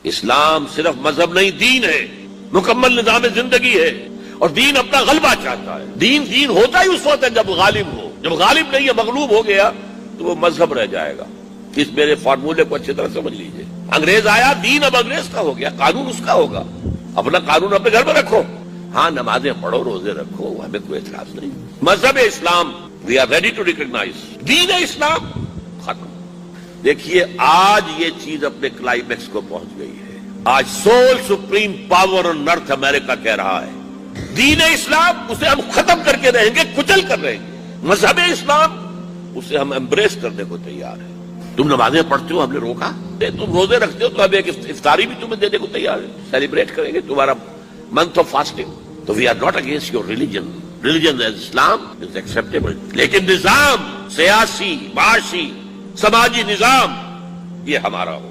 اسلام صرف مذہب نہیں، دین ہے، مکمل نظام زندگی ہے، اور دین اپنا غلبہ چاہتا ہے۔ دین ہوتا ہی اس وقت ہے جب غالب ہو، جب غالب نہیں ہے، مغلوب ہو گیا تو وہ مذہب رہ جائے گا۔ اس میرے فارمولے کو اچھی طرح سمجھ لیجئے۔ انگریز آیا، دین اب انگریز کا ہو گیا، قانون اس کا ہوگا، اپنا قانون اپنے گھر میں رکھو، ہاں نمازیں پڑھو، روزے رکھو، ہمیں کوئی اعتراض نہیں۔ مذہب اسلام we are ready to recognise, دین اسلام ختم۔ دیکھیے آج یہ چیز اپنے کلائمیکس کو پہنچ گئی ہے۔ آج سول سپریم پاور آن ارتھ امریکہ کہہ رہا ہے دین اسلام اسے ہم ختم کر کے رہیں گے، کچل کر رہیں گے۔ مذہب اسلام اسے ہم امبریس کرنے کو تیار ہیں۔ تم نمازیں پڑھتے ہو، ہم نے روکا، تم روزے رکھتے ہو تو ہم ایک افطاری بھی تمہیں دینے کو تیار ہے، سیلیبریٹ کریں گے تمہارا منتھ آف فاسٹنگ۔ تو we are not against your religion as Islam is acceptable, لیکن نظام سیاسی، معاشی، سماجی نظام یہ ہمارا ہو۔